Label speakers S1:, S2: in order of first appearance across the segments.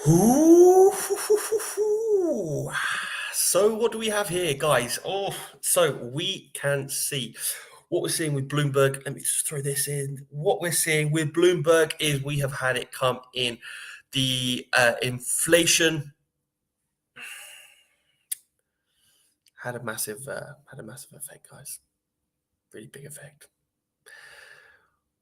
S1: Ooh, so what do we have here, guys? So we can see what we're seeing with Bloomberg. Let me just throw this in. What we're seeing with Bloomberg is we have had it come in. The inflation had a massive effect, guys. Really big effect.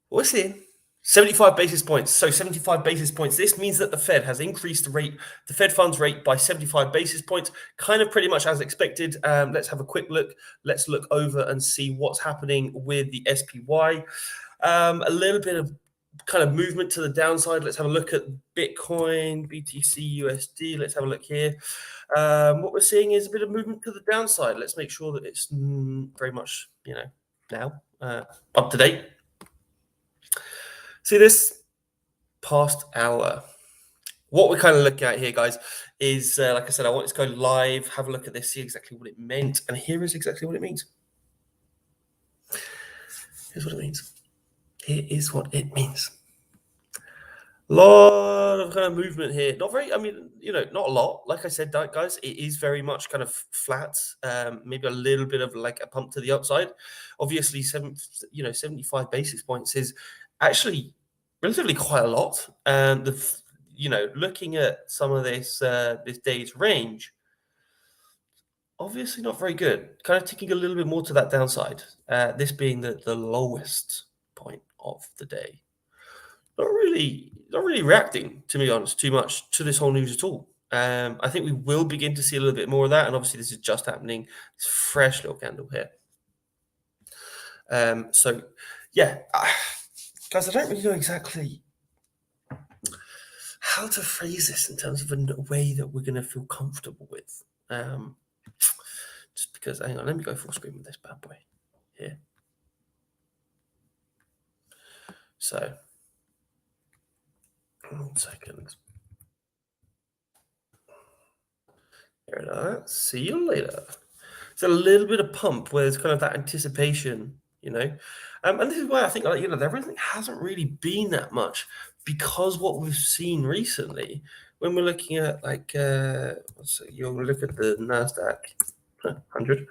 S1: What we're seeing 75 basis points. So 75 basis points. This means that the Fed has increased the Fed funds rate by 75 basis points, kind of pretty much as expected. Let's have a quick look. Let's look over and see what's happening with the SPY. A little bit of kind of movement to the downside. Let's have a look at Bitcoin, BTC, USD. Let's have a look here. What we're seeing is a bit of movement to the downside. Let's make sure that it's very much, now up to date. See this past hour. What we're kind of looking at here, guys, is like I said, I want to go live, have a look at this, see exactly what it meant, and here is exactly what it means. Here's what it means. Here is what it means. Lot of kind of movement here. Not very, not a lot. Like I said, guys, it is very much kind of flat. Maybe a little bit of like a pump to the upside. Obviously, 75 basis points is actually relatively quite a lot. And looking at some of this day's range, obviously not very good. Kind of ticking a little bit more to that downside. This being the lowest point of the day. Not really reacting, to be honest, too much to this whole news at all. I think we will begin to see a little bit more of that, and obviously this is just happening. It's a fresh little candle here. So yeah, guys, I don't really know exactly how to phrase this in terms of a way that we're going to feel comfortable with. Just because, hang on, let me go full screen with this bad boy here. So, 1 second. There it is. See you later. It's a little bit of pump where there's kind of that anticipation, and this is why I think, everything hasn't really been that much, because what we've seen recently, when we're looking at you'll look at the Nasdaq 100,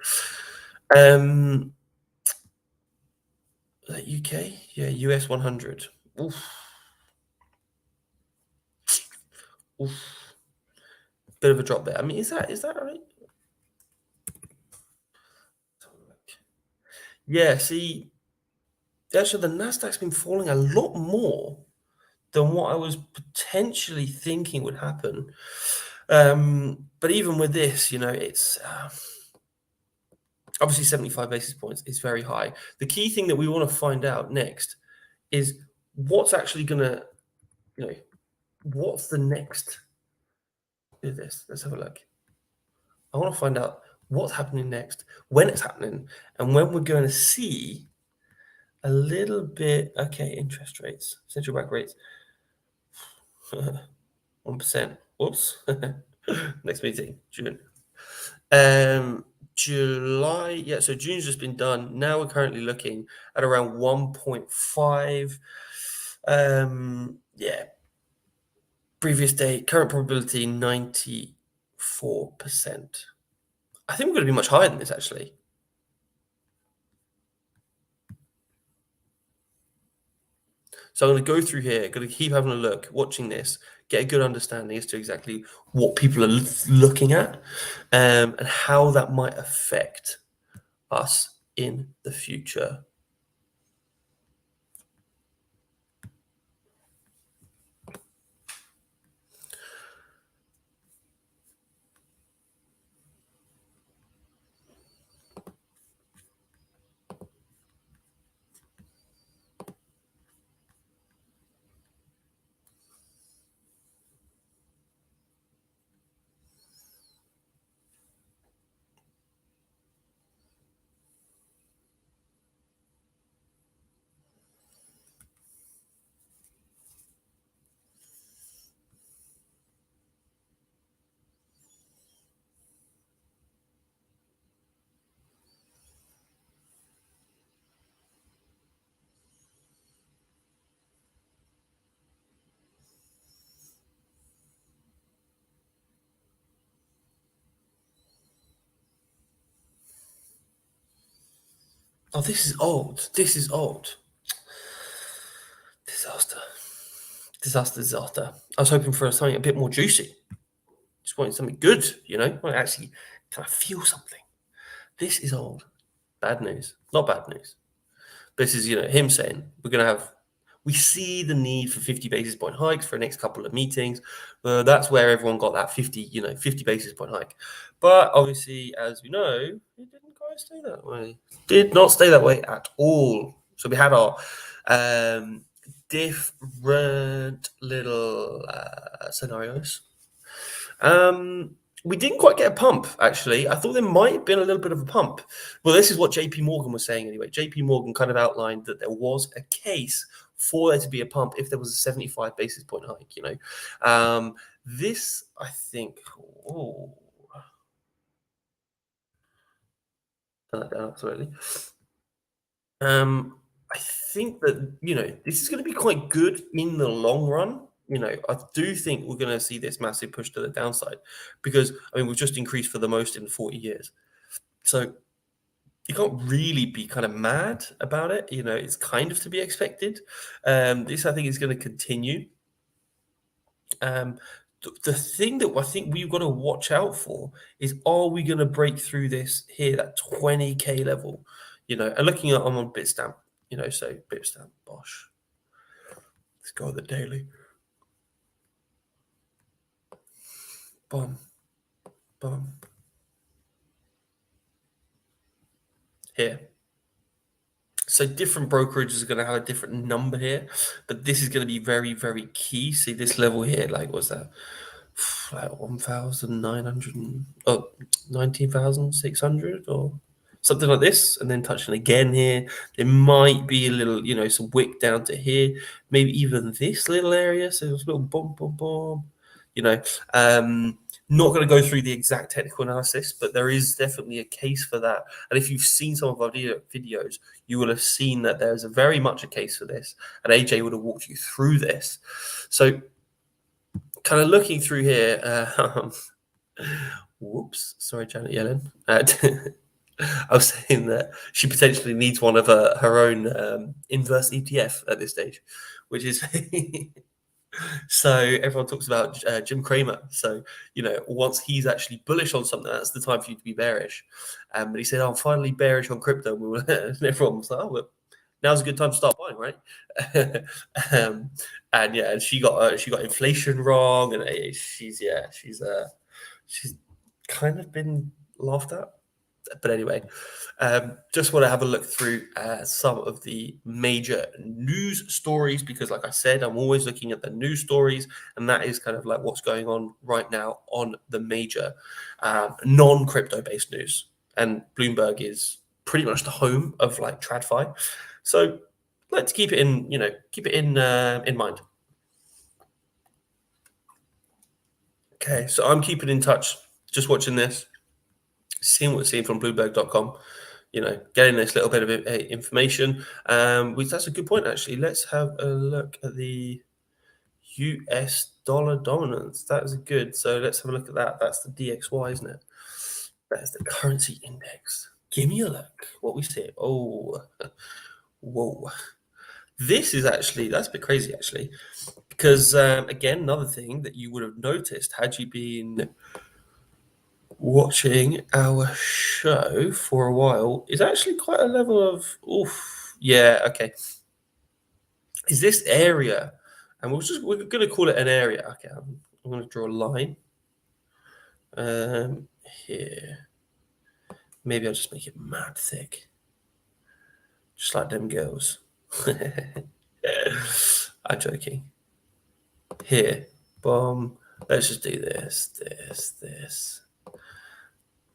S1: UK, yeah, US 100. Oof. Bit of a drop there. I mean, is that right? Yeah, see, actually, the Nasdaq's been falling a lot more than what I was potentially thinking would happen. But even with this, it's obviously 75 basis points is very high. The key thing that we want to find out next is what's actually going to, what's the next? Do this. Let's have a look. I want to find out what's happening next, when it's happening, and when we're going to see a little bit. Okay, interest rates, central bank rates, 1%. Whoops. Next meeting, June. July, yeah, so June's just been done. Now we're currently looking at around 1.5. Yeah. Previous day, current probability 94%. I think we're going to be much higher than this, actually. So I'm going to go through here, going to keep having a look, watching this, get a good understanding as to exactly what people are looking at, and how that might affect us in the future. Oh, this is old. This is old. Disaster. Disaster, disaster. I was hoping for something a bit more juicy. Just wanted something good, you know? I actually kind of feel something. This is old. Bad news. Not bad news. This is, him saying we're going to have, we see the need for 50 basis point hikes for the next couple of meetings. That's where everyone got that 50 basis point hike. But obviously, as we know, it didn't quite stay that way. Did not stay that way at all. So we had our different little scenarios. We didn't quite get a pump, actually. I thought there might have been a little bit of a pump. Well, this is what JP Morgan was saying anyway. JP Morgan kind of outlined that there was a case for there to be a pump if there was a 75 basis point hike, This, I think, turn that down, absolutely. I think that, this is going to be quite good in the long run. I do think we're going to see this massive push to the downside because, we've just increased for the most in 40 years. So you can't really be kind of mad about it. It's kind of to be expected. This, I think, is going to continue. The thing that I think we've got to watch out for is, are we going to break through this here, that 20K level? And looking at, I'm on Bitstamp, so Bitstamp, Bosch. Let's go on the daily. Boom. Boom. Here. So different brokerages are going to have a different number here, but this is going to be very, very key. See this level here, like what's that? Like 1,900, 19,600 or something like this, and then touching again here. There might be a little, some wick down to here, maybe even this little area. So it's a little boom, boom, boom. Not going to go through the exact technical analysis, but there is definitely a case for that. And if you've seen some of our videos, you will have seen that there's very much a case for this. And AJ would have walked you through this. So kind of looking through here, whoops, sorry, Janet Yellen. I was saying that she potentially needs one of her own inverse ETF at this stage, which is so everyone talks about Jim Cramer. So, once he's actually bullish on something, that's the time for you to be bearish. But he said, I'm finally bearish on crypto. And everyone was like, oh, well, now's a good time to start buying, right? And she got inflation wrong, and she's kind of been laughed at. But anyway, just want to have a look through some of the major news stories because, like I said, I'm always looking at the news stories, and that is kind of like what's going on right now on the major non-crypto based news. And Bloomberg is pretty much the home of like TradFi, so let's keep it in mind. Okay, so I'm keeping in touch, just watching this. Seeing what we're seeing from Bloomberg.com, getting this little bit of information. Which that's a good point, actually. Let's have a look at the US dollar dominance. That is good. So let's have a look at that. That's the DXY, isn't it? That's the currency index. Give me a look. What we see. Oh, whoa. This is actually, that's a bit crazy, actually. Because, again, another thing that you would have noticed had you been watching our show for a while is actually quite a level of okay, is this area, and we're going to call it an area. Okay, I'm going to draw a line here. Maybe I'll just make it mad thick, just like them girls. I'm joking. Here, boom. Let's just do this.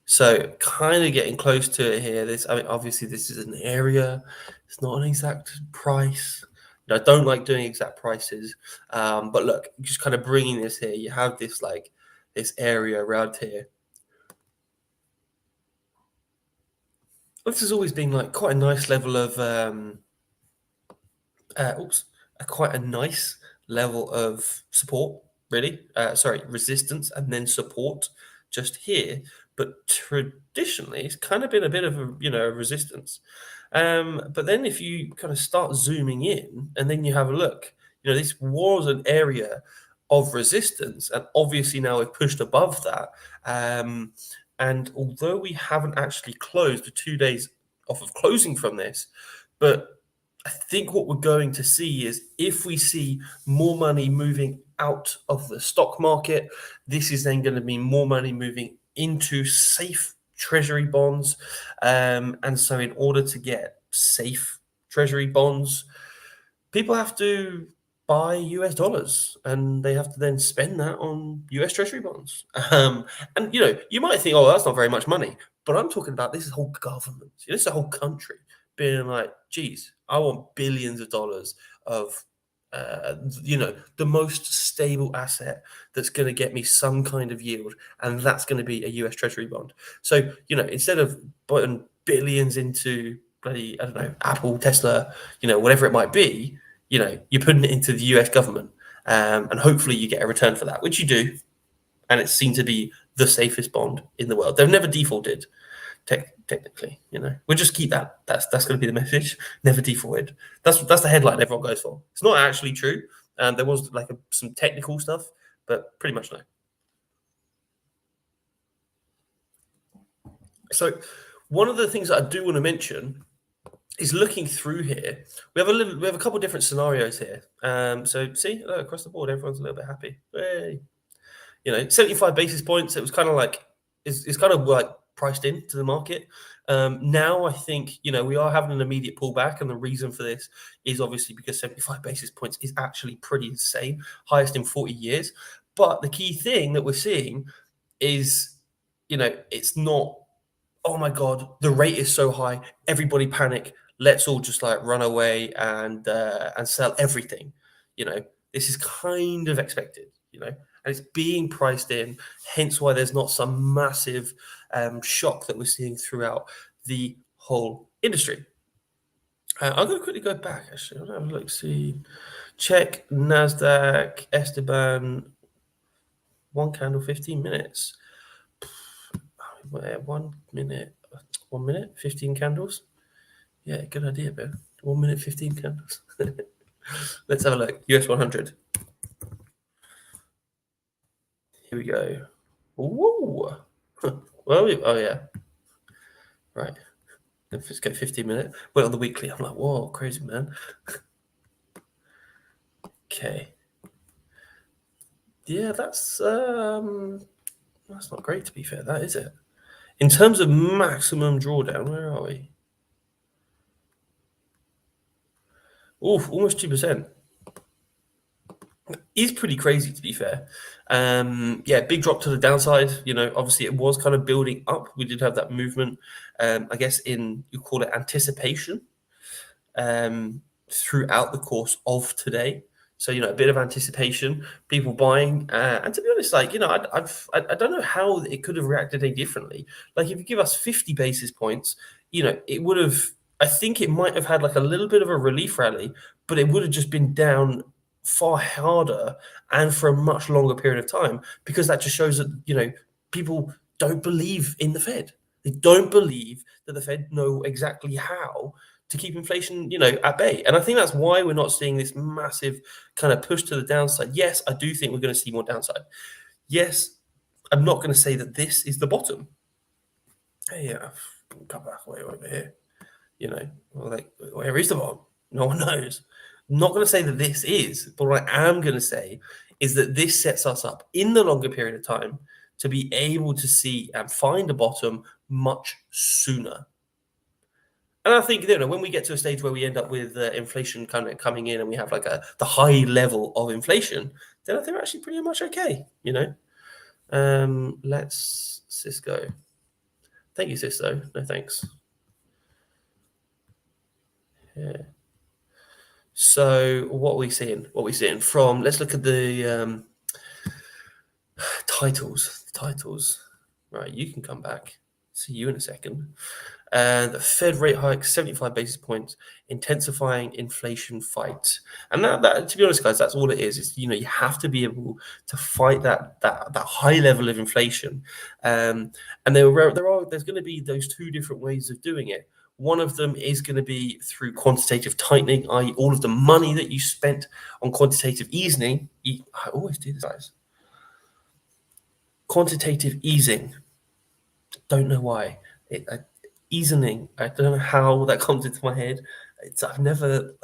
S1: So kind of getting close to it here. Obviously this is an area. It's not an exact price. I don't like doing exact prices. But look, just kind of bringing this here. You have this this area around here. This has always been like quite a nice level of quite a nice level of support, really. Resistance and then support just here. but traditionally it's kind of been a bit of a resistance. But then if you kind of start zooming in and then you have a look, this was an area of resistance, and obviously now we've pushed above that. And although we haven't actually closed the 2 days off of closing from this, but I think what we're going to see is if we see more money moving out of the stock market, this is then going to be more money moving into safe treasury bonds. And so in order to get safe treasury bonds, people have to buy US dollars and they have to then spend that on US treasury bonds. And you might think, oh, that's not very much money, but I'm talking about this whole government, this is a whole country being like, geez, I want billions of dollars of the most stable asset that's going to get me some kind of yield, and that's going to be a US treasury bond. So instead of putting billions into bloody, I don't know, Apple, Tesla, whatever it might be, you're putting it into the US government, and hopefully you get a return for that, which you do, and it's seen to be the safest bond in the world. They've never defaulted. Technically, we'll just keep that. That's going to be the message. Never defaulted. That's the headline everyone goes for. It's not actually true. There was like some technical stuff, but pretty much no. So, one of the things that I do want to mention is looking through here. We have a couple of different scenarios here. So see, across the board, everyone's a little bit happy. Hey. 75 basis points. It was kind of like it's kind of like priced into the market. Now I think we are having an immediate pullback, and the reason for this is obviously because 75 basis points is actually pretty insane, highest in 40 years. But the key thing that we're seeing is, it's not, oh my god, the rate is so high, everybody panic, let's all just like run away and sell everything. This is kind of expected, and it's being priced in, hence why there's not some massive shock that we're seeing throughout the whole industry. I'm going to quickly go back, actually. I'm going to have a look, see. Check NASDAQ, Esteban, 1 candle, 15 minutes. 1 minute, 15 candles. Yeah, good idea, Ben. 1 minute, 15 candles. Let's have a look. US 100. Here we go. Whoa. Well, oh yeah. Right. Let's go 15 minutes. Wait on the weekly. I'm like, whoa, crazy, man. Okay. Yeah, that's not great, to be fair. That is it. In terms of maximum drawdown, where are we? Oof, almost 2%. Is pretty crazy, to be fair. Yeah, big drop to the downside. Obviously it was kind of building up. We did have that movement, I guess you call it anticipation, throughout the course of today. So a bit of anticipation, people buying, and to be honest, I don't know how it could have reacted any differently. Like if you give us 50 basis points, it would have. I think it might have had like a little bit of a relief rally, but it would have just been down far harder and for a much longer period of time, because that just shows that people don't believe in the Fed. They don't believe that the Fed know exactly how to keep inflation, at bay. And I think that's why we're not seeing this massive kind of push to the downside. Yes, I do think we're going to see more downside. Yes, I'm not going to say that this is the bottom. Hey, come back way over here. Where is the bottom? No one knows. I'm not going to say that this is, but what I am going to say is that this sets us up in the longer period of time to be able to see and find a bottom much sooner. And I think when we get to a stage where we end up with inflation kind of coming in and we have like the high level of inflation, then I think we're actually pretty much okay. Let's Cisco. Thank you, Cisco. No thanks. Yeah. So what are we seeing? From, let's look at the titles. Right, you can come back. See you in a second. And the Fed rate hike 75 basis points, intensifying inflation fight. And that, to be honest, guys, that's all it is. Is you have to be able to fight that high level of inflation. And there's going to be those two different ways of doing it. One of them is going to be through quantitative tightening, i.e., all of the money that you spent on quantitative easing. I always do this, guys. Quantitative easing. Don't know why. Easing. I don't know how that comes into my head. I've never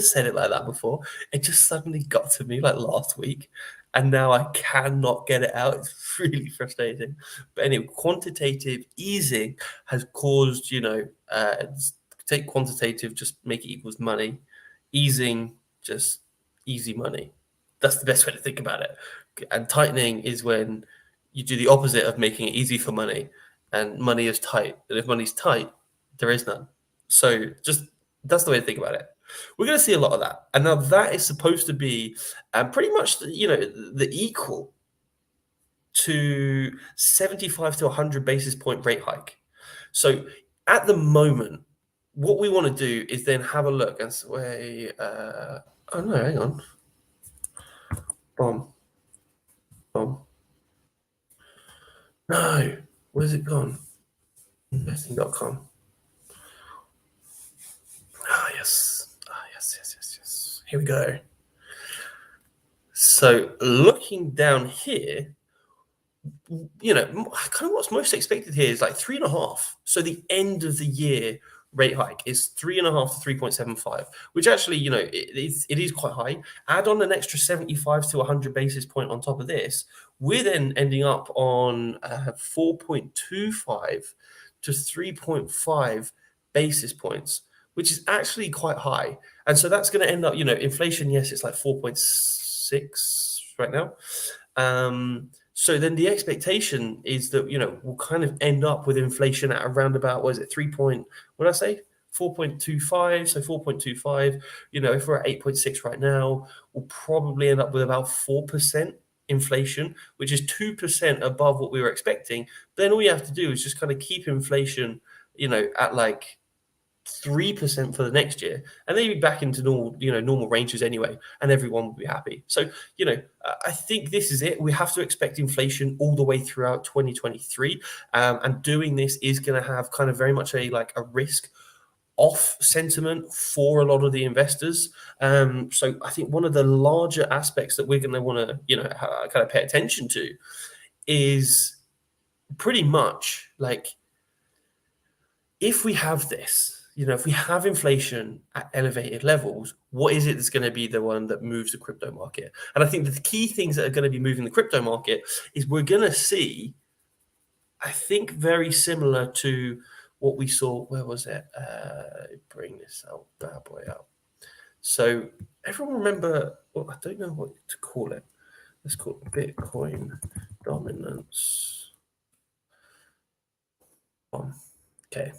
S1: said it like that before. It just suddenly got to me like last week, and now I cannot get it out. It's really frustrating. But anyway, quantitative easing has caused, take quantitative, just make it equals money. Easing, just easy money. That's the best way to think about it. And tightening is when you do the opposite of making it easy for money, and money is tight. And if money's tight, there is none. So just that's the way to think about it. We're going to see a lot of that. And now that is supposed to be pretty much, the equal to 75 to 100 basis point rate hike. So at the moment, what we want to do is then have a look and say, oh no, hang on. Bomb. No, where's it gone? Investing.com. Yes. Yes. Here we go. So looking down here, kind of what's most expected here is like 3.5. So the end of the year rate hike is 3.5 to 3.75, which actually, it is quite high. Add on an extra 75 to 100 basis point on top of this, we're then ending up on 4.25 to 3.5 basis points, which is actually quite high. And so that's going to end up, inflation, yes, it's like 4.6 right now. So then the expectation is that, we'll kind of end up with inflation at around about, 4.25, so 4.25, if we're at 8.6 right now, we'll probably end up with about 4% inflation, which is 2% above what we were expecting. Then all you have to do is just kind of keep inflation, at like 3% for the next year, and then you'll be back into normal ranges anyway, and everyone will be happy. So, I think this is it. We have to expect inflation all the way throughout 2023, and doing this is going to have kind of very much a risk off sentiment for a lot of the investors. So I think one of the larger aspects that we're going to want to, kind of pay attention to is pretty much like, if we have this, if we have inflation at elevated levels, what is it that's going to be the one that moves the crypto market? And I think the key things that are going to be moving the crypto market is we're going to see, I think, very similar to what we saw. Where was it? Bring this bad boy up. So everyone remember, I don't know what to call it. Let's call it Bitcoin dominance. Okay.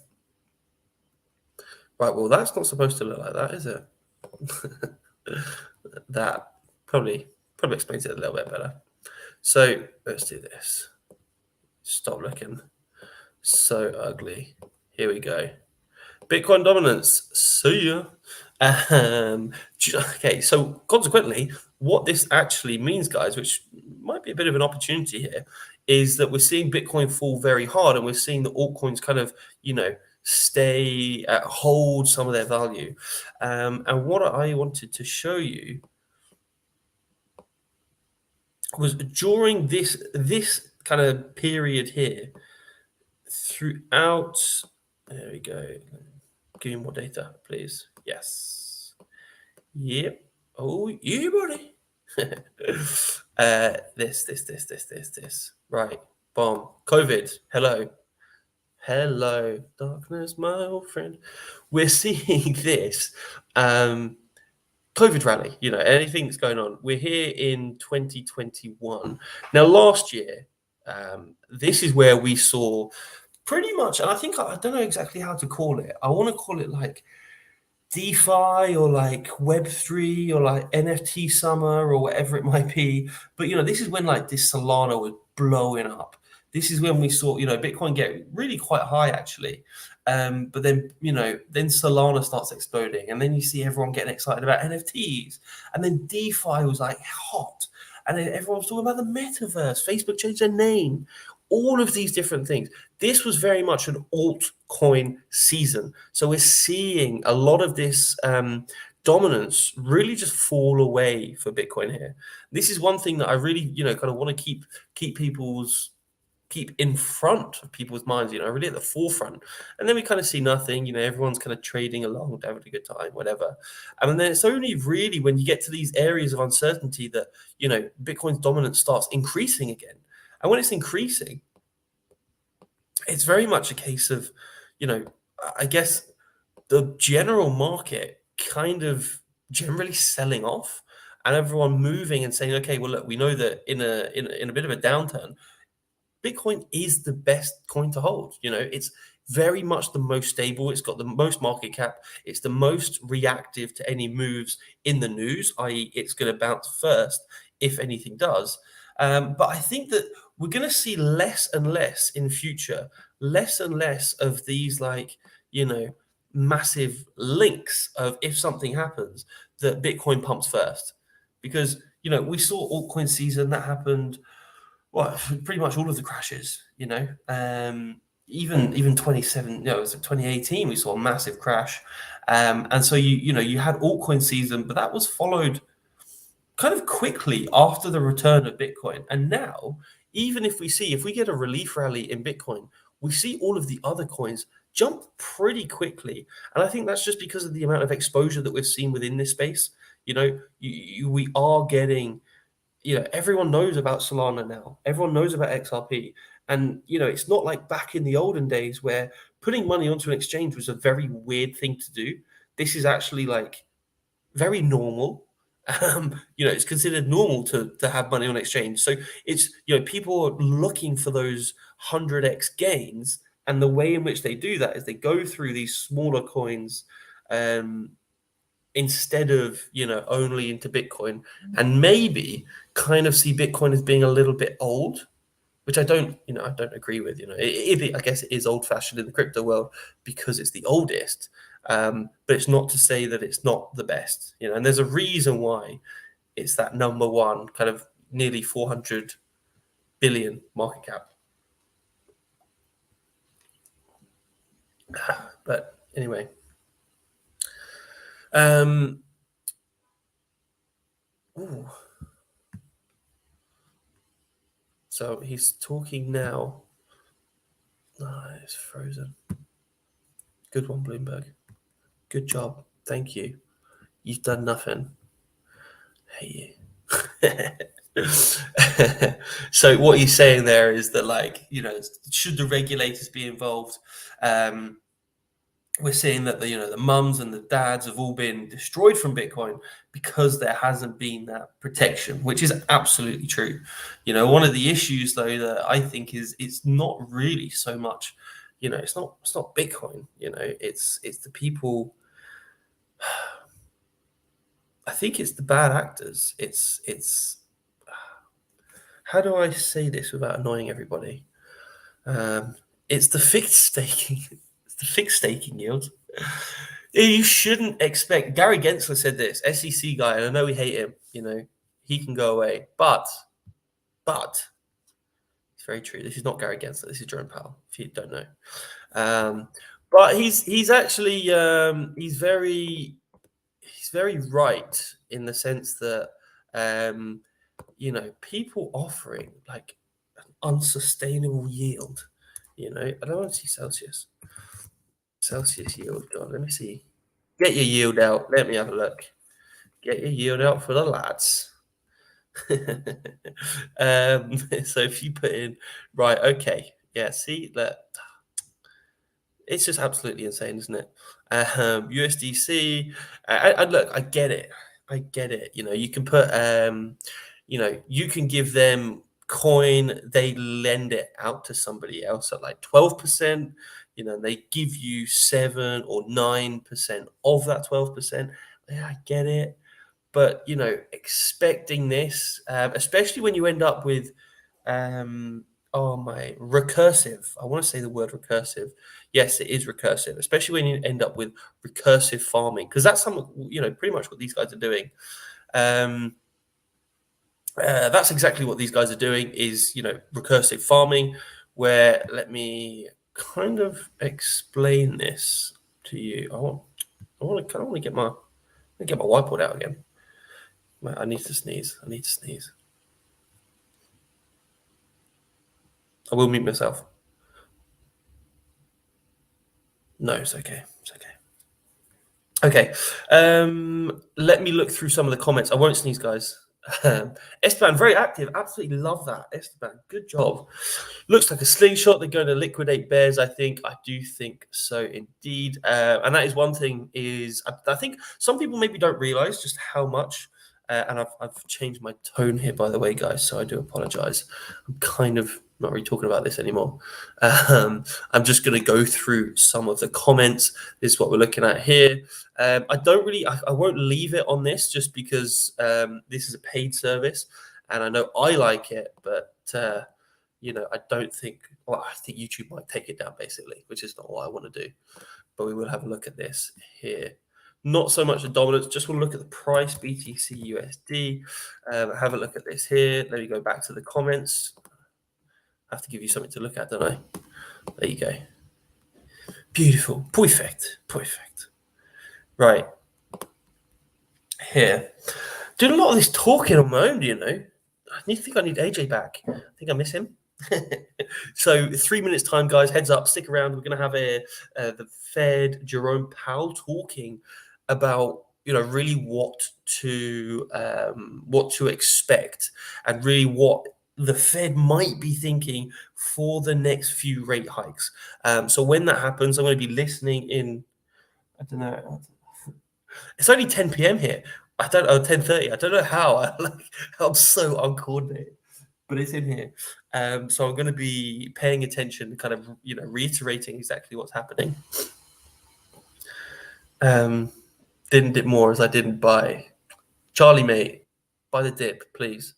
S1: Right, well, that's not supposed to look like that, is it? That probably explains it a little bit better. So let's do this. Stop looking so ugly. Here we go. Bitcoin dominance. See ya. Okay, so consequently, what this actually means, guys, which might be a bit of an opportunity here, is that we're seeing Bitcoin fall very hard, and we're seeing the altcoins kind of, hold some of their value. And what I wanted to show you was during this kind of period here, throughout, there we go. Give me more data, please. Yes. Yep. Oh, yeah, buddy. This. Right. Bomb. COVID. Hello, darkness, my old friend. We're seeing this COVID rally, anything that's going on. We're here in 2021. Now, last year, this is where we saw pretty much, and I think, I don't know exactly how to call it. I want to call it like DeFi or like Web3 or like NFT summer or whatever it might be. But, this is when like this Solana was blowing up. This is when we saw, Bitcoin get really quite high actually. But then, then Solana starts exploding, and then you see everyone getting excited about NFTs, and then DeFi was like hot, and then everyone was talking about the metaverse. Facebook changed their name, all of these different things. This was very much an altcoin season. So we're seeing a lot of this dominance really just fall away for Bitcoin here. This is one thing that I really, kind of want to keep in front of people's minds, really at the forefront. And then we kind of see nothing, everyone's kind of trading along, having a good time, whatever. And then it's only really when you get to these areas of uncertainty that, Bitcoin's dominance starts increasing again. And when it's increasing, it's very much a case of, I guess the general market kind of generally selling off and everyone moving and saying, okay, well, look, we know that in a bit of a downturn, Bitcoin is the best coin to hold. It's very much the most stable. It's got the most market cap. It's the most reactive to any moves in the news, i.e., it's going to bounce first if anything does. But I think that we're going to see less and less in future, less and less of these massive links of if something happens that Bitcoin pumps first. Because, we saw altcoin season that happened. Well, pretty much all of the crashes, even 27, it was 2018, we saw a massive crash. And so you had altcoin season, but that was followed kind of quickly after the return of Bitcoin. And now, even if we get a relief rally in Bitcoin, we see all of the other coins jump pretty quickly. And I think that's just because of the amount of exposure that we've seen within this space. We are getting, everyone knows about Solana now. Everyone knows about XRP. And, it's not like back in the olden days where putting money onto an exchange was a very weird thing to do. This is actually like very normal. It's considered normal to have money on exchange. So it's, people are looking for those 100x gains. And the way in which they do that is they go through these smaller coins, instead of only into Bitcoin, and maybe kind of see Bitcoin as being a little bit old, which I don't agree with. I guess it is old fashioned in the crypto world because it's the oldest, but it's not to say that it's not the best. And there's a reason why it's that number one, kind of nearly 400 billion market cap. But anyway. Ooh. So he's talking now. Oh, it's frozen. Good one, Bloomberg. Good job. Thank you. You've done nothing. Hey you. So what he's saying there is that, should the regulators be involved? We're seeing that the mums and the dads have all been destroyed from Bitcoin because there hasn't been that protection, which is absolutely true. One of the issues though that I think is it's not really so much, it's not Bitcoin. It's the people. I think it's the bad actors. It's how do I say this without annoying everybody? It's the fixed staking. It's the fixed staking yield. You shouldn't expect. Gary Gensler said this, SEC guy, and I know we hate him. He can go away, but it's very true. This is not Gary Gensler. This is Jerome Powell. If you don't know, but he's actually he's very right in the sense that people offering like an unsustainable yield. I don't want to see Celsius yield. God, let me see. Get your yield out. Let me have a look. Get your yield out for the lads. So if you put in right, okay, yeah. See that. It's just absolutely insane, isn't it? USDC. Look, I get it. You can put, you can give them coin. They lend it out to somebody else at like 12%. They give you 7 or 9% of that 12%. Yeah, I get it. But expecting this, especially when you end up with Oh my, recursive. I want to say the word recursive. Yes, it is recursive, especially when you end up with recursive farming, because that's some, pretty much what these guys are doing. That's exactly what these guys are doing is, recursive farming, where let me kind of explain this to you. I want to get my whiteboard out again. I need to sneeze. I need to sneeze. I will mute myself. No, it's okay. It's okay. Okay. Let me look through some of the comments. I won't sneeze, guys. Esteban, very active. Absolutely love that. Esteban, good job. Looks like a slingshot. They're going to liquidate bears, I think. I do think so indeed. And that is one thing is I think some people maybe don't realize just how much. And I've changed my tone here, by the way, guys. So I do apologize. I'm kind of not really talking about this anymore. I'm just going to go through some of the comments. This is what we're looking at here. I won't leave it on this just because this is a paid service, and I know I like it, but I don't think. Well, I think YouTube might take it down basically, which is not what I want to do. But we will have a look at this here. Not so much the dominance, just want to look at the price, BTC USD. Have a look at this here. Let me go back to the comments. I have to give you something to look at, don't I? There you go. Beautiful. Perfect. Right. Here. Doing a lot of this talking on my own, I think I need AJ back. I think I miss him. So 3 minutes time, guys. Heads up, stick around. We're going to have the Fed Jerome Powell talking about really what to expect and really what the Fed might be thinking for the next few rate hikes. So when that happens, I'm going to be listening in. I don't know. It's only 10 p.m. here. 10:30. I don't know how. I'm so uncoordinated, but it's in here. So I'm going to be paying attention, kind of, reiterating exactly what's happening. Didn't dip more as I didn't buy. Charlie, mate, buy the dip, please.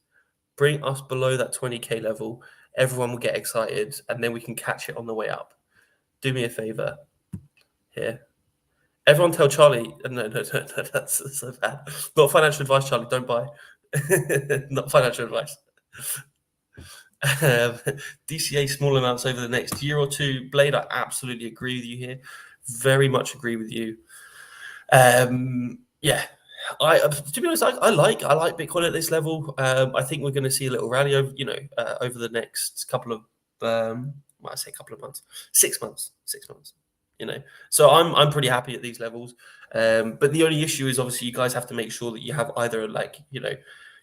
S1: Bring us below that 20K level. Everyone will get excited, and then we can catch it on the way up. Do me a favor here. Everyone tell Charlie. No, that's so bad. Not financial advice, Charlie. Don't buy. Not financial advice. DCA small amounts over the next year or two. Blade, I absolutely agree with you here. Very much agree with you. Yeah. To be honest, I like Bitcoin at this level. I think we're going to see a little rally over, over the next couple of, I say couple of months, 6 months. So I'm pretty happy at these levels. But the only issue is obviously you guys have to make sure that you have either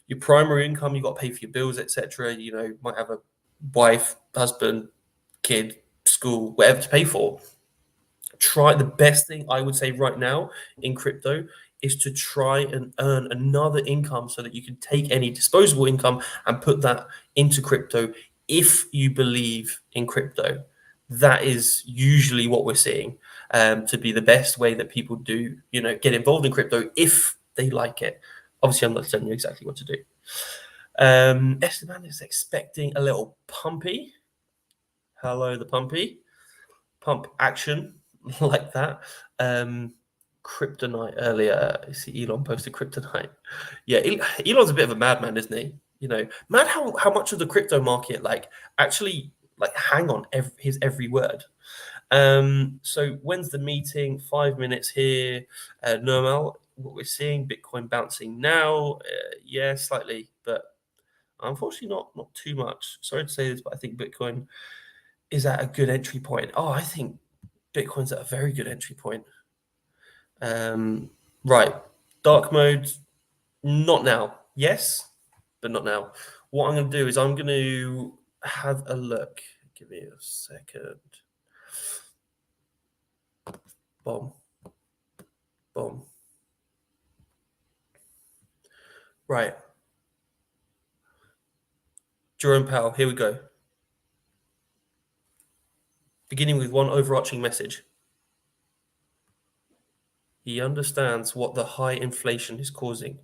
S1: your primary income, you got to pay for your bills, etc. Might have a wife, husband, kid, school, whatever to pay for. Try the best thing I would say right now in crypto is to try and earn another income so that you can take any disposable income and put that into crypto if you believe in crypto. That is usually what we're seeing to be the best way that people do, get involved in crypto if they like it. Obviously, I'm not telling you exactly what to do. Esteban is expecting a little pumpy. Hello, the pumpy. Pump action like that. Kryptonite earlier. I see Elon posted kryptonite. Yeah, Elon's a bit of a madman, isn't he? Mad how much of the crypto market actually hang on his every word. So when's the meeting? 5 minutes here. Normal. What we're seeing, Bitcoin bouncing now. Yeah, slightly, but unfortunately not too much. Sorry to say this, but I think Bitcoin is at a good entry point. Oh, I think Bitcoin's at a very good entry point. Right. Dark mode, not now. Yes, but not now. What I'm going to do is I'm going to have a look. Give me a second. Boom. Right. Jerome Powell, here we go. Beginning with one overarching message. He understands what the high inflation is causing.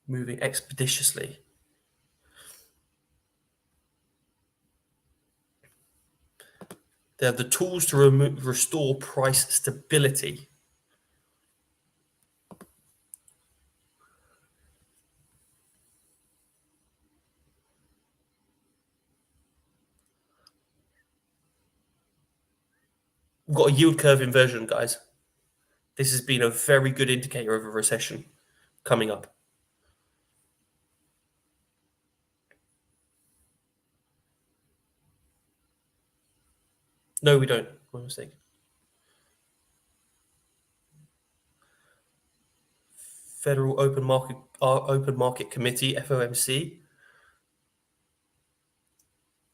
S1: Moving expeditiously. They have the tools to restore price stability. We've got a yield curve inversion, guys. This has been a very good indicator of a recession coming up. No, we don't. My mistake. Federal Open Market Committee, FOMC.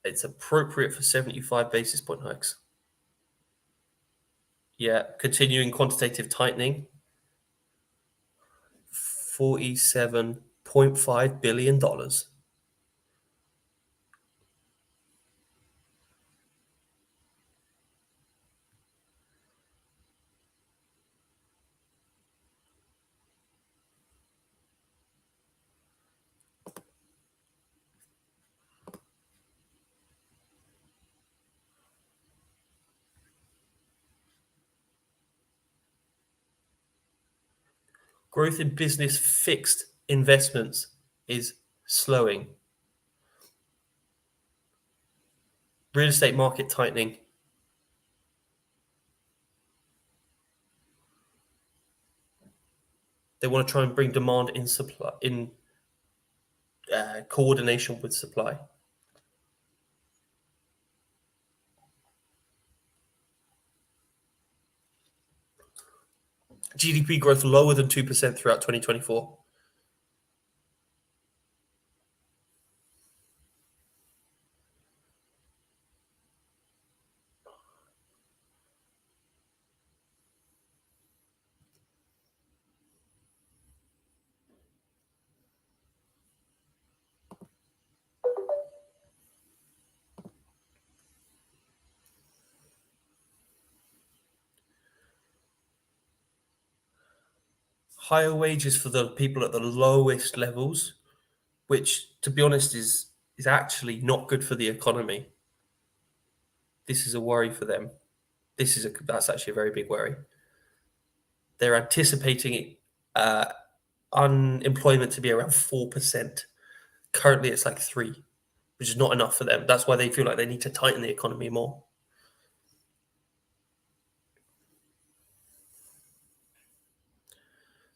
S1: It's appropriate for 75 basis point hikes. Yeah, continuing quantitative tightening. $47.5 billion. Growth in business fixed investments is slowing. Real estate market tightening. They want to try and bring demand in supply in coordination with supply. GDP growth lower than 2% throughout 2024. Higher wages for the people at the lowest levels, which, to be honest, is actually not good for the economy. This is a worry for them. That's actually a very big worry. They're anticipating uh, unemployment to be around 4%. Currently, it's like 3, which is not enough for them. That's why they feel like they need to tighten the economy more.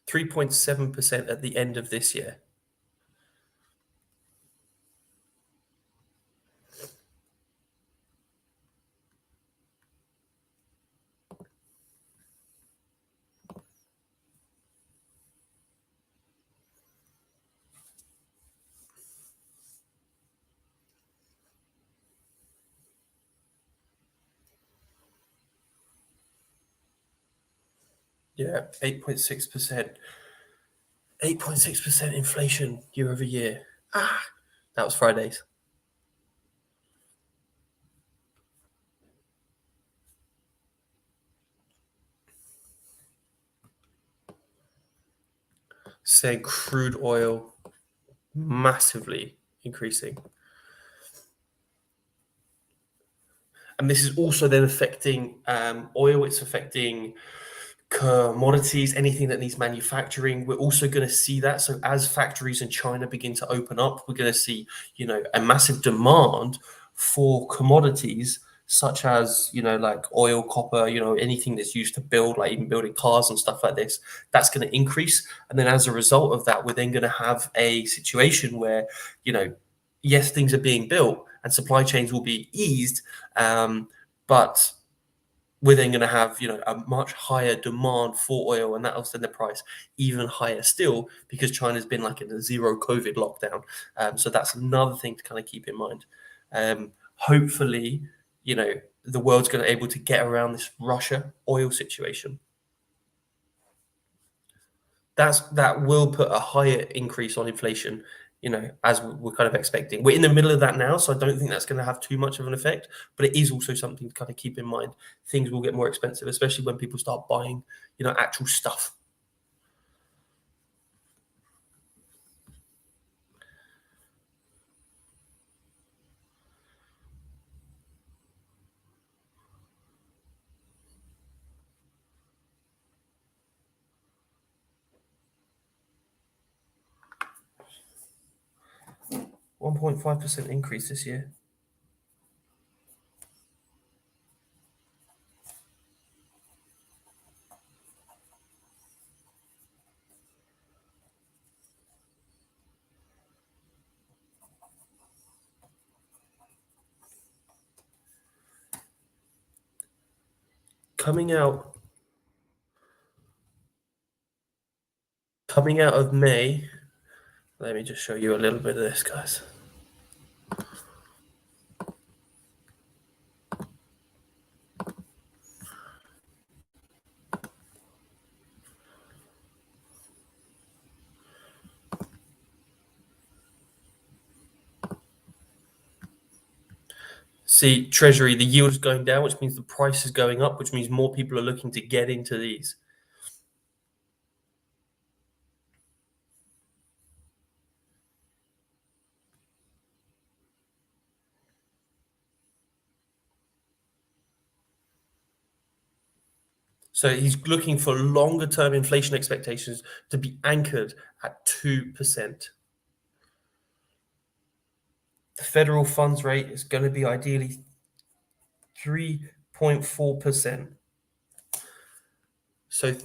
S1: 3.7% at the end of this year. Yeah, 8.6%. 8.6% inflation year over year. That was Fridays. Saying crude oil massively increasing. And this is also then affecting oil. It's affecting commodities, anything that needs manufacturing. We're also going to see that. So as factories in China begin to open up, we're going to see, a massive demand for commodities such as, like oil, copper, anything that's used to build, like even building cars and stuff like this. That's going to increase. And then as a result of that, we're then going to have a situation where, yes, things are being built and supply chains will be eased, but we're then going to have a much higher demand for oil, and that'll send the price even higher still because China's been like in a zero COVID lockdown. So that's another thing to kind of keep in mind. Hopefully, the world's going to able to get around this Russia oil situation. That will put a higher increase on inflation, as we're kind of expecting. We're in the middle of that now, so I don't think that's going to have too much of an effect. But it is also something to kind of keep in mind. Things will get more expensive, especially when people start buying, actual stuff. 1.5% increase this year. Coming out of May, let me just show you a little bit of this, guys. See, Treasury, the yield is going down, which means the price is going up, which means more people are looking to get into these. So he's looking for longer term inflation expectations to be anchored at 2%. The federal funds rate is going to be ideally 3.4%. So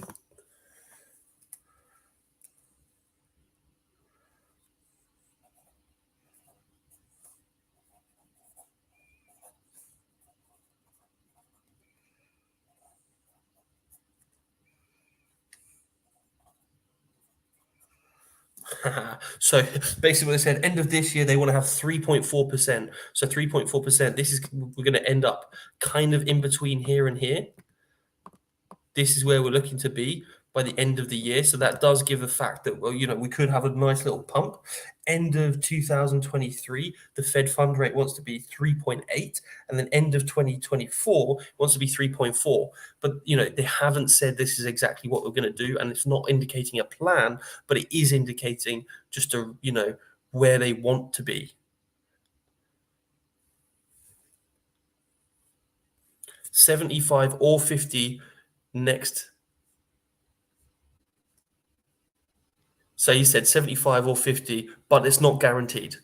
S1: so basically what they said, end of this year, they want to have 3.4%. So 3.4%, we're going to end up kind of in between here and here. This is where we're looking to be by the end of the year. So that does give the fact that, well, we could have a nice little pump. End of 2023, the Fed fund rate wants to be 3.8, and then end of 2024 wants to be 3.4. But they haven't said this is exactly what we're going to do, and it's not indicating a plan, but it is indicating just where they want to be. 75 or 50 next. So he said 75 or 50, but it's not guaranteed.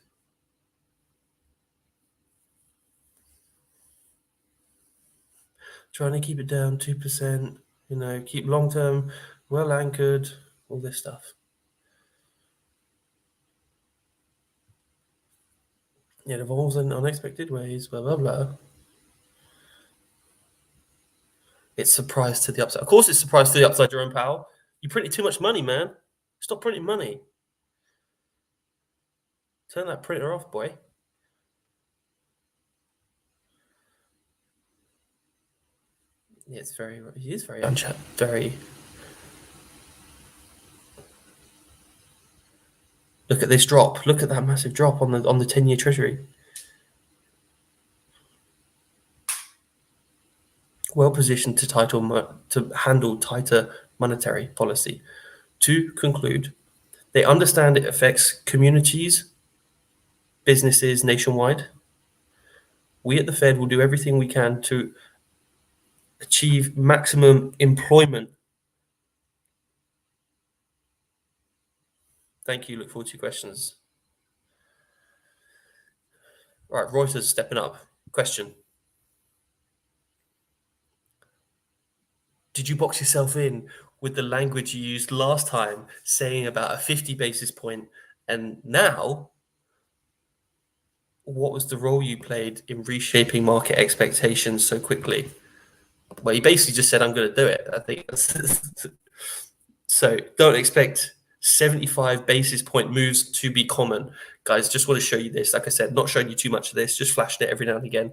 S1: Trying to keep it down 2%, keep long term, well anchored, all this stuff. It evolves in unexpected ways, blah, blah, blah. It's surprise to the upside. Of course, it's surprise to the upside, Jerome Powell. You printed too much money, man. Stop printing money. Turn that printer off, boy. Yeah, he is very very. Look at this drop. Look at that massive drop on the 10-year Treasury. Well positioned to handle tighter monetary policy. To conclude, they understand it affects communities, businesses nationwide. We at the Fed will do everything we can to achieve maximum employment. Thank you. Look forward to your questions. All right, Reuters stepping up. Question. Did you box yourself in with the language you used last time, saying about a 50 basis point, and now what was the role you played in reshaping market expectations so quickly? Well, you basically just said, I'm going to do it. I think so. Don't expect 75 basis point moves to be common. Guys, just want to show you this. Like I said, not showing you too much of this, just flashing it every now and again.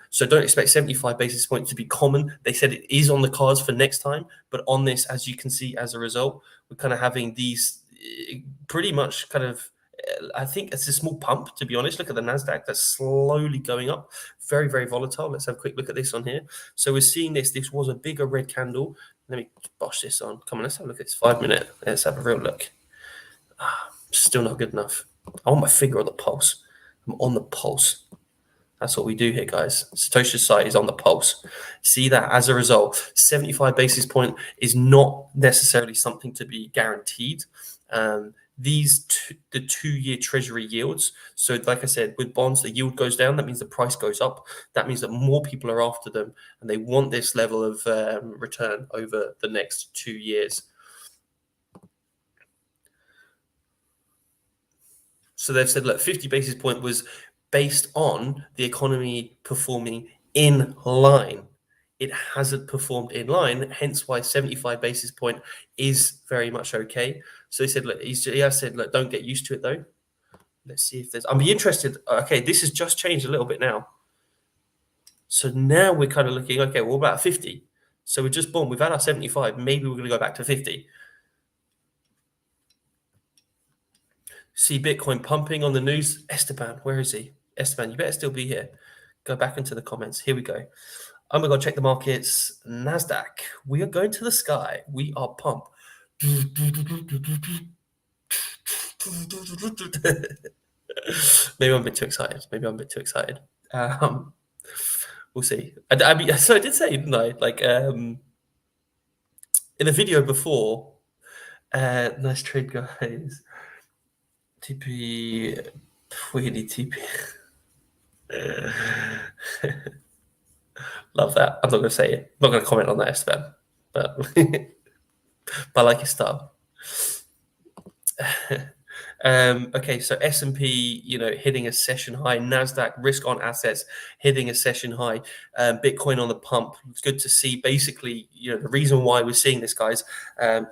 S1: So don't expect 75 basis points to be common. They said it is on the cards for next time, but on this, as you can see, as a result, we're kind of having these pretty much kind of, I think it's a small pump, to be honest. Look at the NASDAQ, that's slowly going up. Very, very volatile. Let's have a quick look at this on here. So we're seeing this. This was a bigger red candle. Let me bosh this on. Come on, let's have a look at this 5 minute. Let's have a real look. Still not good enough. I want my finger on the pulse. I'm on the pulse. That's what we do here, guys. Satoshi Society is on the pulse. See that as a result, 75 basis point is not necessarily something to be guaranteed. the 2-year treasury yields. So like I said, with bonds, the yield goes down. That means the price goes up. That means that more people are after them, and they want this level of return over the next 2 years. So they've said, look, 50 basis point was based on the economy performing in line. It hasn't performed in line, hence why 75 basis point is very much okay. So he said, look, he has said, look, don't get used to it though. Let's see if there's. I'll be interested. Okay, this has just changed a little bit now. So now we're kind of looking. Okay, well, about 50. So we're just boom. We've had our 75. Maybe we're going to go back to 50. See Bitcoin pumping on the news. Esteban, where is he? Esteban, you better still be here. Go back into the comments. Here we go. Oh my God, check the markets. NASDAQ. We are going to the sky. We are pumped. Maybe I'm a bit too excited. We'll see. I mean, so I did say, didn't I? Like in the video before, nice trade, guys. TP, Wheelie TP. Love that. I'm not going to say it. I'm not going to comment on that, Esteban. But, but I like your style. Okay, so S&P, hitting a session high. NASDAQ, risk on assets, hitting a session high. Bitcoin on the pump. It's good to see. Basically, the reason why we're seeing this, guys,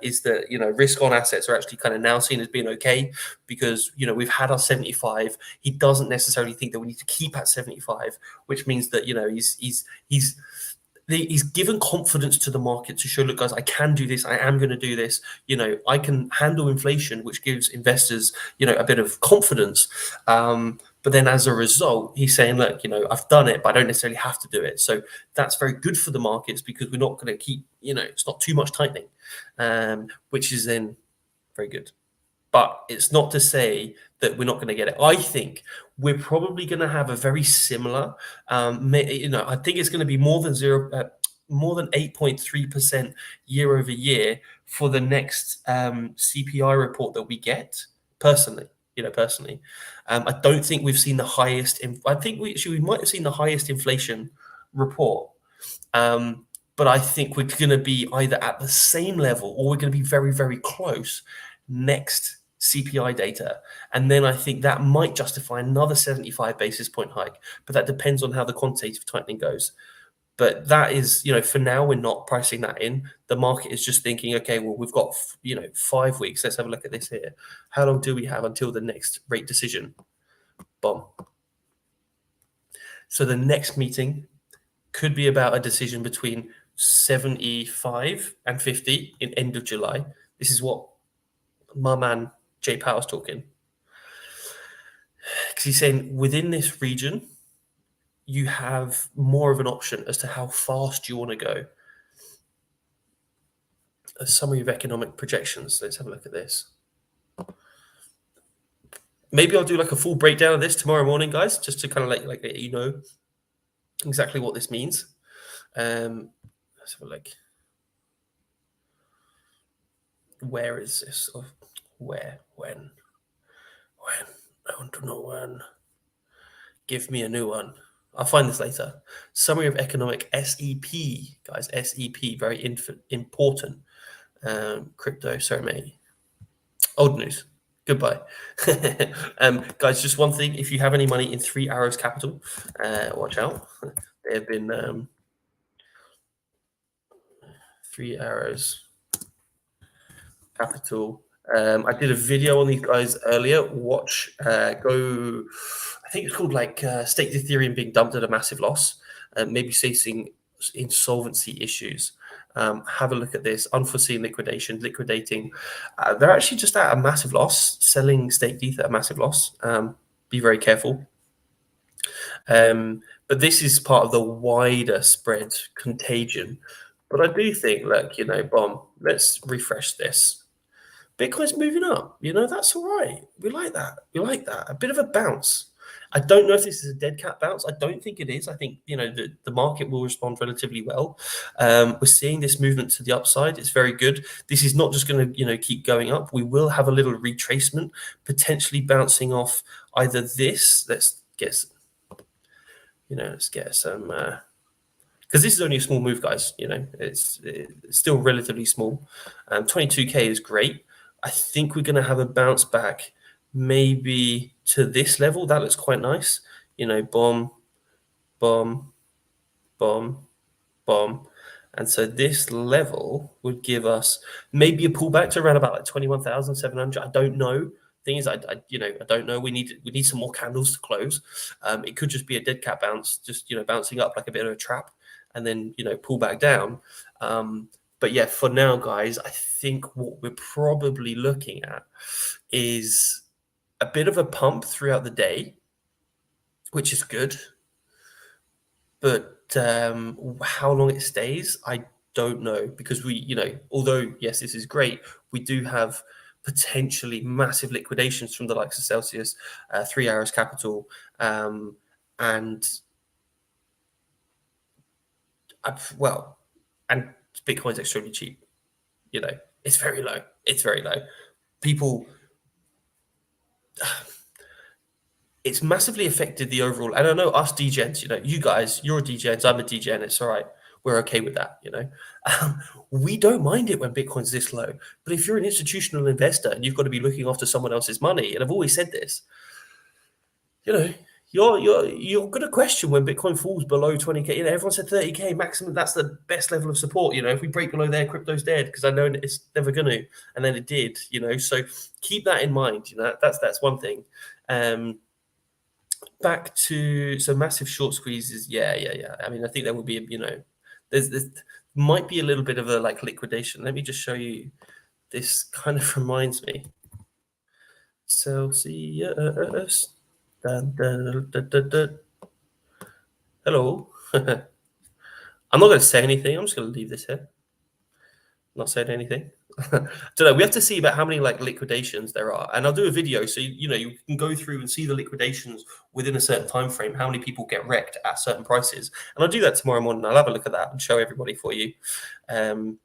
S1: is that, risk on assets are actually kind of now seen as being okay because, we've had our 75. He doesn't necessarily think that we need to keep at 75, which means that, he's given confidence to the market to show, look, guys, I can do this. I am going to do this. I can handle inflation, which gives investors, a bit of confidence. But then as a result, he's saying, look, I've done it, but I don't necessarily have to do it. So that's very good for the markets because we're not going to keep, it's not too much tightening, which is then very good. But it's not to say that we're not going to get it. I think we're probably going to have a very similar. I think it's going to be more than 8.3% year over year for the next CPI report that we get. Personally, I don't think we've seen the highest. I think we might have seen the highest inflation report. But I think we're going to be either at the same level or we're going to be very, very close next CPI data. And then I think that might justify another 75 basis point hike, but that depends on how the quantitative tightening goes. But that is, for now, we're not pricing that in. The market is just thinking, okay, well, we've got, 5 weeks. Let's have a look at this here. How long do we have until the next rate decision? Boom. So the next meeting could be about a decision between 75 and 50 in end of July. This is what my man Jay Powell's talking. Because he's saying within this region, you have more of an option as to how fast you want to go. A summary of economic projections. Let's have a look at this. Maybe I'll do like a full breakdown of this tomorrow morning, guys, just to kind of let exactly what this means. Let's have a look. Where is this? Where? When? I want to know when. Give me a new one. I'll find this later. Summary of economic SEP, guys. SEP, very important. Crypto, sorry, mate. Old news. Goodbye. Guys, just one thing. If you have any money in 3 Arrows Capital, watch out. They have been 3 Arrows Capital. I did a video on these guys earlier. Watch, go. I think it's called staked Ethereum being dumped at a massive loss, maybe facing insolvency issues. Have a look at this. Unforeseen liquidating. They're actually just at a massive loss, selling staked Ether at a massive loss. Be very careful. But this is part of the wider spread contagion. But I do think, look, bomb. Let's refresh this. Bitcoin's moving up. That's all right. We like that. A bit of a bounce. I don't know if this is a dead cat bounce. I don't think it is. I think, the market will respond relatively well. We're seeing this movement to the upside. It's very good. This is not just going to, keep going up. We will have a little retracement, potentially bouncing off either this. Let's get some, because this is only a small move, guys. It's still relatively small. 22K is great. I think we're going to have a bounce back maybe to this level. That looks quite nice. Bomb, bomb, bomb, bomb. And so this level would give us maybe a pullback to around about like 21,700. I don't know. Thing is, I don't know. We need some more candles to close. It could just be a dead cat bounce, just bouncing up like a bit of a trap, and then pull back down. But yeah, for now, guys, I think what we're probably looking at is a bit of a pump throughout the day, which is good. But how long it stays, I don't know, because although yes, this is great, we do have potentially massive liquidations from the likes of Celsius, 3 Hours Capital, and Bitcoin's extremely cheap. It's very low. It's very low. People, it's massively affected the overall. And I know us degens, you guys, you're a degens, I'm a degen. It's all right. We're okay with that. We don't mind it when Bitcoin's this low. But if you're an institutional investor and you've got to be looking after someone else's money, and I've always said this, you're going to question when Bitcoin falls below 20K. Everyone said 30K maximum. That's the best level of support. If we break below there, crypto's dead, because I know it's never going to, and then it did. So keep that in mind. That's one thing. Back to massive short squeezes. Yeah. I mean, I think there will be there's might be a little bit of a liquidation. Let me just show you. This kind of reminds me. Celsius. Hello. I'm not going to say anything. I'm just going to leave this here. Not saying anything. Don't know. We have to see about how many liquidations there are, and I'll do a video so you can go through and see the liquidations within a certain time frame. How many people get wrecked at certain prices, and I'll do that tomorrow morning. I'll have a look at that and show everybody for you. And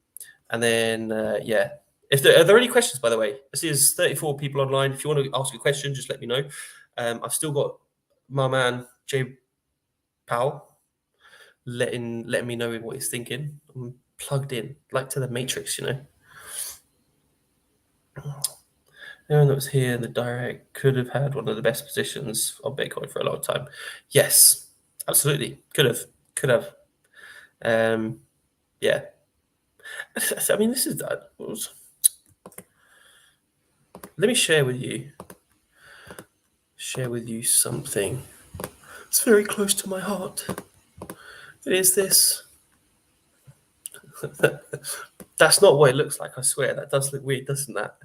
S1: then yeah. Are there any questions, by the way? I see there's 34 people online. If you want to ask a question, just let me know. I've still got my man Jerome Powell letting me know what he's thinking. I'm plugged in, like to the Matrix, Everyone that was here in the direct could have had one of the best positions on Bitcoin for a long time. Yes, absolutely. Could have. Yeah. I mean, this is that. Let me share with you something. It's very close to my heart. It is this. That's not what it looks like, I swear. That does look weird, doesn't that?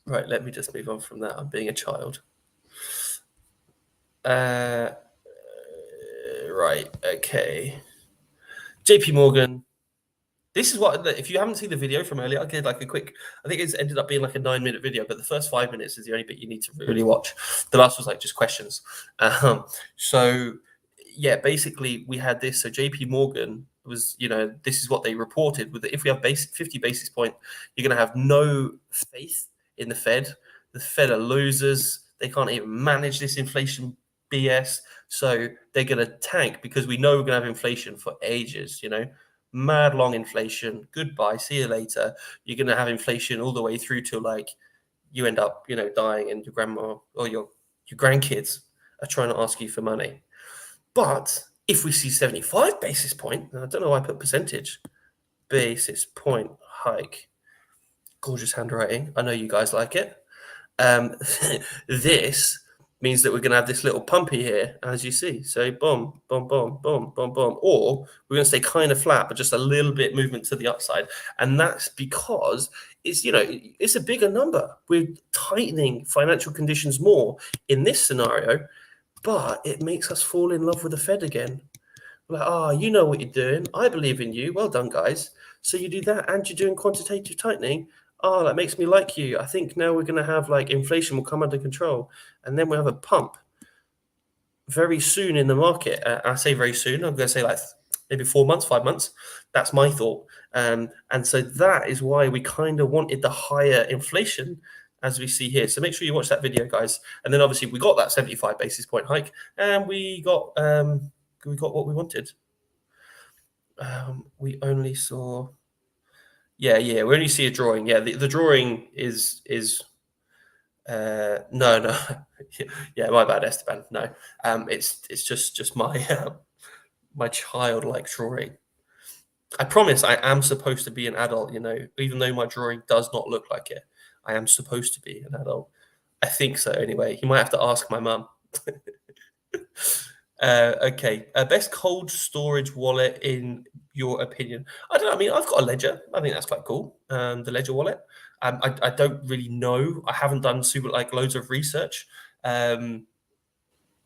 S1: Right, let me just move on from that. I'm being a child. Right, okay. JP Morgan. This is what, if you haven't seen the video from earlier, I did a quick, I think it's ended up being a 9-minute video, but the first 5 minutes is the only bit you need to really watch. The last was just questions. So yeah, basically we had this. So JP Morgan was, this is what they reported with if we have 50 basis point, you're going to have no faith in the Fed. The Fed are losers. They can't even manage this inflation BS. So they're going to tank because we know we're going to have inflation for ages, mad long inflation. Goodbye. See you later. You're going to have inflation all the way through to you end up, dying, and your grandma or your grandkids are trying to ask you for money. But if we see 75 basis point, and I don't know why I put percentage, basis point hike, gorgeous handwriting. I know you guys like it. This means that we're going to have this little pumpy here, as you see. So boom, boom, boom, boom, boom, boom. Or we're going to stay kind of flat, but just a little bit movement to the upside. And that's because it's, it's a bigger number. We're tightening financial conditions more in this scenario, but it makes us fall in love with the Fed again. We're you know what you're doing. I believe in you. Well done, guys. So you do that and you're doing quantitative tightening. Oh, that makes me like you. I think now we're going to have like inflation will come under control, and then we'll have a pump very soon in the market. I say very soon. I'm going to say like maybe 4 months, 5 months. That's my thought. And so that is why we kind of wanted the higher inflation as we see here. So make sure you watch that video, guys. And then obviously we got that 75 basis point hike, and we got what we wanted. We only saw, yeah, we only see a drawing. Yeah, the drawing is no. Yeah, my bad, Esteban. No, it's just my my childlike drawing. I promise I am supposed to be an adult, even though my drawing does not look like it. I am supposed to be an adult. I think so anyway. You might have to ask my mum. Okay. Best cold storage wallet in your opinion? I don't know. I mean, I've got a Ledger. I think that's quite cool. The Ledger wallet. I don't really know. I haven't done super like loads of research.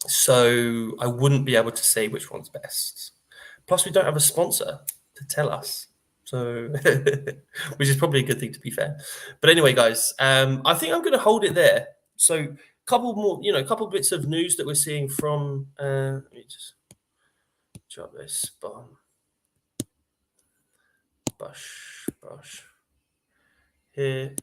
S1: So I wouldn't be able to say which one's best. Plus, we don't have a sponsor to tell us. So, which is probably a good thing to be fair. But anyway, guys, I think I'm going to hold it there. So, couple more, couple bits of news that we're seeing from. Let me just drop this bomb. Bush. Here.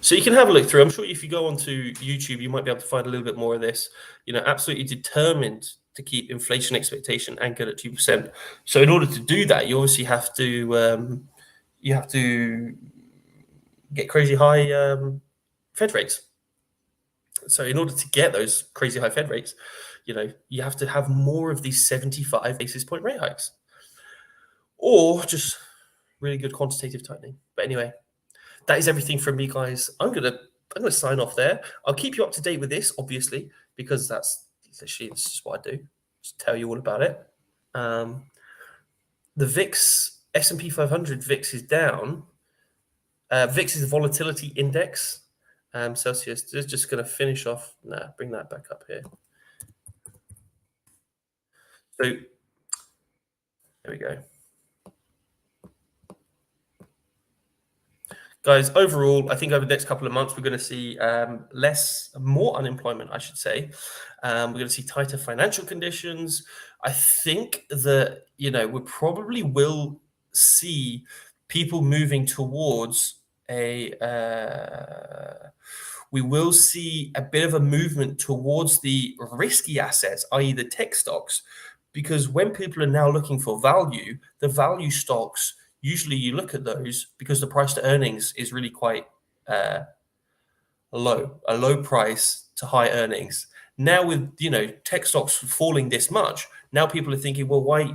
S1: So you can have a look through. I'm sure if you go onto YouTube, you might be able to find a little bit more of this. Absolutely determined to keep inflation expectation anchored at 2%. So in order to do that, you obviously have to get crazy high Fed rates. So in order to get those crazy high Fed rates, you have to have more of these 75 basis point rate hikes, or just really good quantitative tightening. But anyway, that is everything from me, guys. I'm gonna sign off there. I'll keep you up to date with this, obviously, because that's literally it's just what I do. Just tell you all about it. The VIX, S&P 500 VIX is down. VIX is the volatility index. Celsius is just going to finish off. Bring that back up here. So there we go. Guys, overall, I think over the next couple of months, we're going to see more unemployment, I should say. We're going to see tighter financial conditions. I think that, we probably will see people moving towards we will see a bit of a movement towards the risky assets, i.e. the tech stocks, because when people are now looking for value, the value stocks, usually you look at those because the price to earnings is really quite low, a low price to high earnings. Now with, tech stocks falling this much, now people are thinking, well, why,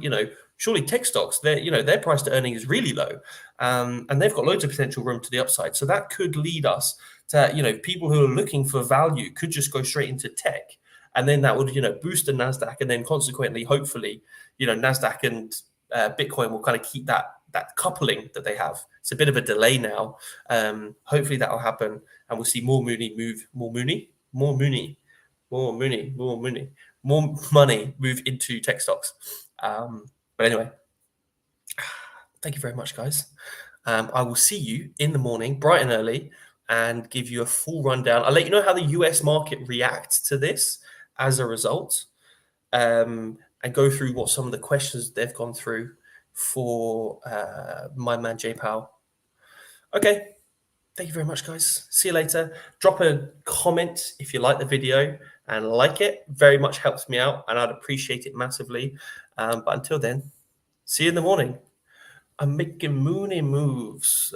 S1: surely tech stocks, their price to earning is really low, and they've got loads of potential room to the upside. So that could lead us to, people who are looking for value could just go straight into tech, and then that would, boost the Nasdaq, and then consequently, hopefully, Nasdaq and Bitcoin will kind of keep that coupling that they have. It's a bit of a delay now. Hopefully that will happen, and we'll see more money move into tech stocks. But anyway, thank you very much, guys. I will see you in the morning, bright and early, and give you a full rundown. I'll let you know how the US market reacts to this as a result, and go through what some of the questions they've gone through for my man Jay Powell. Okay, thank you very much, guys. See you later. Drop a comment if you like the video and like it. Very much helps me out, and I'd appreciate it massively. But until then, see you in the morning. I'm making moony moves.